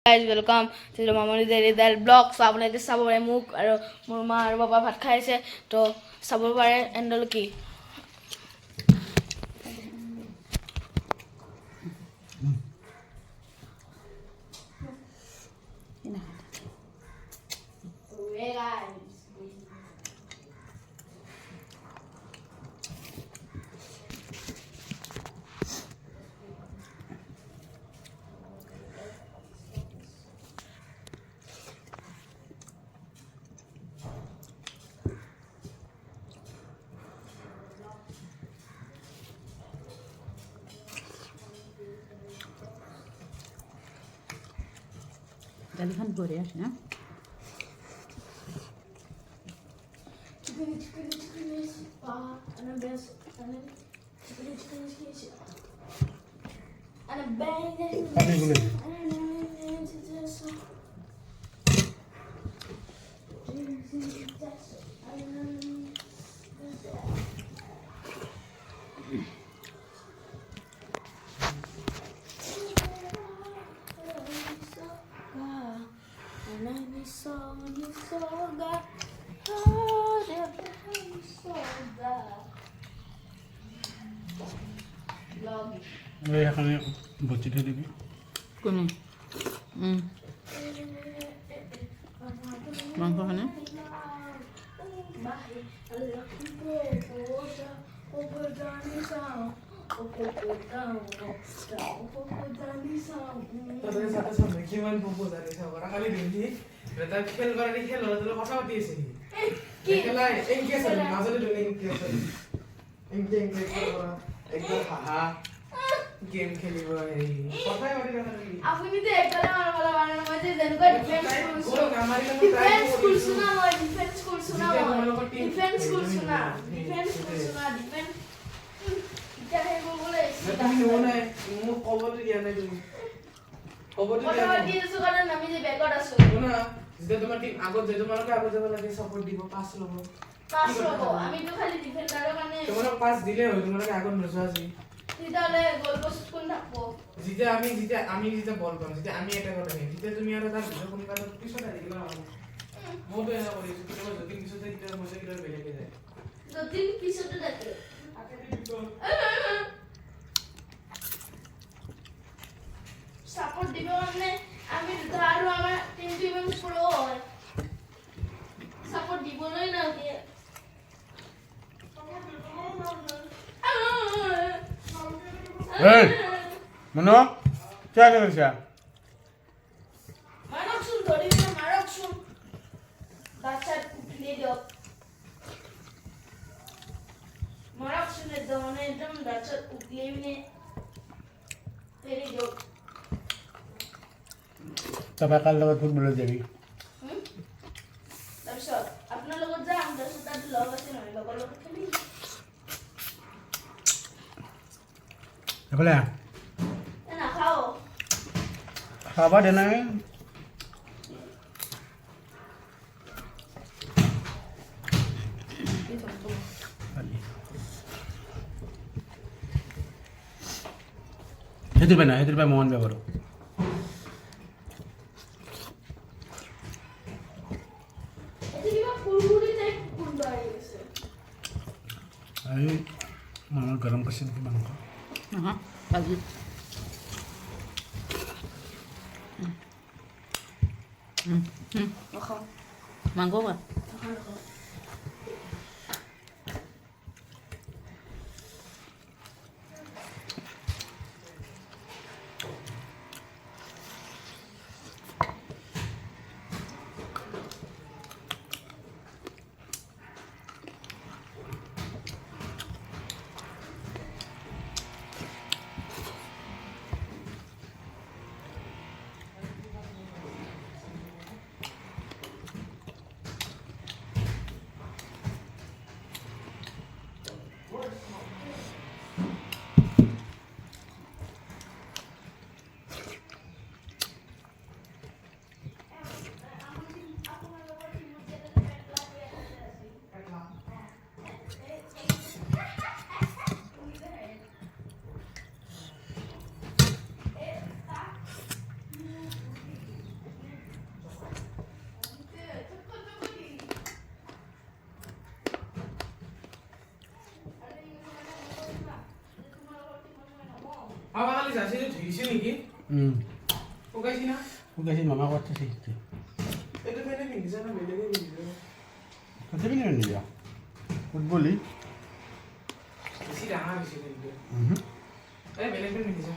Guys welcome to Mamoni daily blog. চ' আপোনালোকে চাব পাৰে মোক আৰু মোৰ মা আৰু পাপা ভাত খাই আছে, তো চাব পাৰে এণ্ডল কি দালিখন বঢ়িয়া আছে না এখানে বচিতে দিবি কোনে মাংসখানে কিমান প্ৰপ'জাল দিছে বৰা খালি দিলি এটা খেল বাৰি খেল হলে কথা পাতি আছে কি খেলা এংকে আছে মাজতে দুনে এংকে আছে এংকে কৰা একদম হাহা গেম খেলিব এই কথাই পাতি থকা নেকি আপুনি তো একলা মারবালা বানানো মানে যেনকা ডিফেন্স করছো না মই ডিফেন্স করছো না এটা হে বলে তুমি নোনা মোক কবতে দিয়া নাই তুমি কবতে দিয়া কথা দি আছো কারণ আমি যে ব্যাকআউট আছো নোনা যেতিয়া তোমাৰ টিম আগত যে তোমালোকে আগত যাব লাগে সাপোৰ্ট দিব পাস লব পাস লব আমি তো খালি ডিফেন্ডাৰৰ কাৰণে তোমালোক পাস দিলে হয় তোমালোকে আগত নোযোৱা আজি তিতালে গোল পোস্ট কোন থাকবো যেতিয়া আমি বল পাম যেতিয়া আমি এটা কথা নেকি যেতিয়া তুমি আৰু তাৰ ভিডিঅ' কোনবা পিছত আহি দিবা মই তো এনে কৰিছো কিন্তু যদি পিছত আহি দিলে মই কিটা বেলেগে যায় যদি পিছতে দেখে সাপোর্ট দিব মানে আমি ধরো আমার টিমটি ইভেন প্রো হয় সাপোর্ট দিবই না কি এই মনো কি আগে করছ মারক শুন ধরি না মারক শুন বাচ্চা উঠলে দিও মারক শুনে দমনে একদম বাচ্চা উঠলে নে তেরি দিও তবে কাল লগত ফুটবলে যাবি তাৰপিছত আপোনাৰ লগত যাম তাৰপিছত তাত লগ আছে নহয় লগৰ লগত খেলি এফালে নাখাও খাবা দে নাই হেতুর পাই মোহন ব্যবহার মামার গরম করছে নাকি মাংস ভাজি মাংস বা কালি জাৰ্চিটো ধুইছে নেকি শুকাইছি না শুকাইছিল মামা ক'ত থৈছে এইটো পেনে পিন্ধিছে না বেলেগে পিন্ধিছে তাতে পিন্ধি নিদিয়া ফুটবলি বেছি ডাঙৰ হৈছে কিন্তু এই বেলেগ পেন পিন্ধিছে